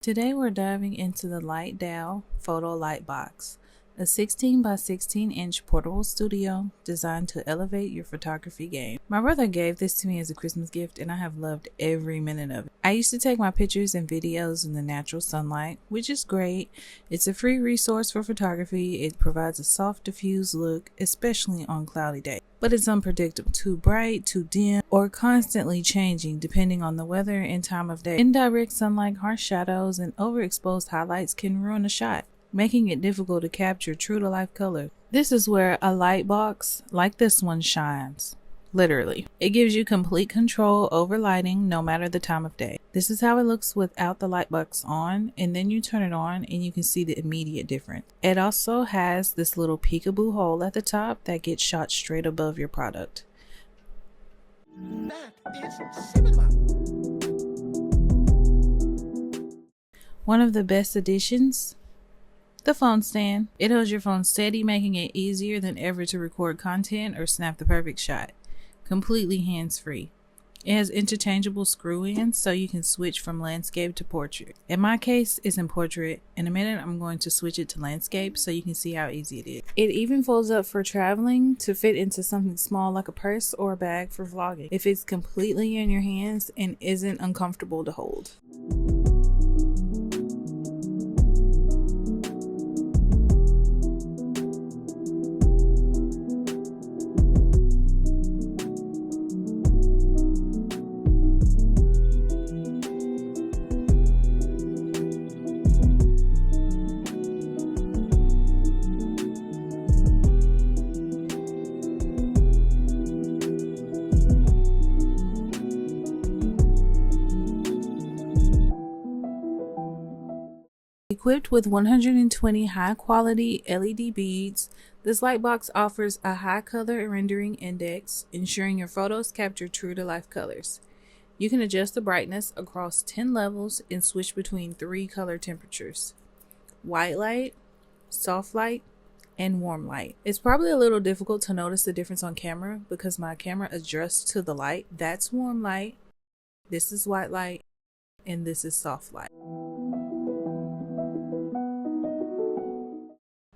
Today we're diving into the Light Dow Photo Light Box, a 16 by 16 inch portable studio designed to elevate your photography game. My brother gave this to me as a Christmas gift and I have loved every minute of it. I used to take my pictures and videos in the natural sunlight, which is great. It's a free resource for photography. It provides a soft, diffused look, especially on cloudy days. But it's unpredictable, too bright, too dim, or constantly changing depending on the weather and time of day. Indirect sunlight, harsh shadows, and overexposed highlights can ruin a shot, making it difficult to capture true-to-life color. This is where a light box like this one shines. Literally. It gives you complete control over lighting no matter the time of day. This is how it looks without the light box on, and then you turn it on and you can see the immediate difference. It also has this little peekaboo hole at the top that gets shot straight above your product. That is similar. One of the best additions, the phone stand. It holds your phone steady, making it easier than ever to record content or snap the perfect shot. Completely hands-free. It has interchangeable screw-ins so you can switch from landscape to portrait. In my case, it's in portrait. In a minute, I'm going to switch it to landscape so you can see how easy it is. It even folds up for traveling to fit into something small like a purse or a bag for vlogging. It fits completely in your hands and isn't uncomfortable to hold. Equipped with 120 high-quality LED beads, this light box offers a high color rendering index, ensuring your photos capture true-to-life colors. You can adjust the brightness across 10 levels and switch between 3 color temperatures: white light, soft light, and warm light. It's probably a little difficult to notice the difference on camera because my camera adjusts to the light. That's warm light, this is white light, and this is soft light.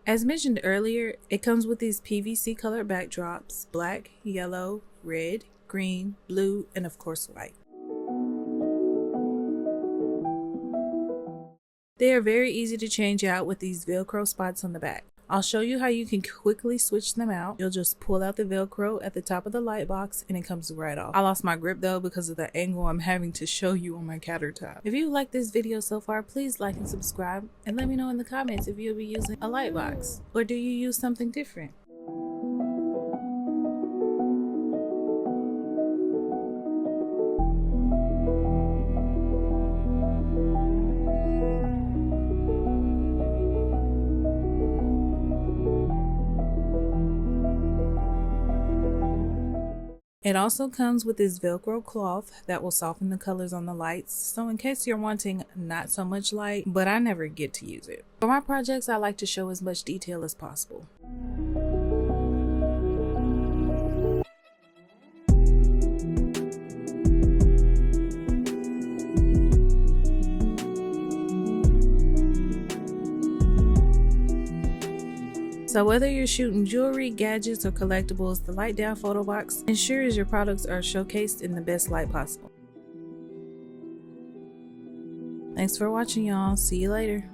As mentioned earlier, it comes with these PVC colored backdrops: black, yellow, red, green, blue, and of course white. They are very easy to change out with these Velcro spots on the back. I'll show you how you can quickly switch them out. You'll just pull out the Velcro at the top of the light box and it comes right off. I lost my grip though because of the angle I'm having to show you on my countertop. If you like this video so far, please like and subscribe, and let me know in the comments if you'll be using a light box, or do you use something different? It also comes with this Velcro cloth that will soften the colors on the lights, so in case you're wanting not so much light, but I never get to use it. For my projects, I like to show as much detail as possible. So whether you're shooting jewelry, gadgets, or collectibles, the Light Dow Photo Box ensures your products are showcased in the best light possible. Thanks for watching, y'all. See you later.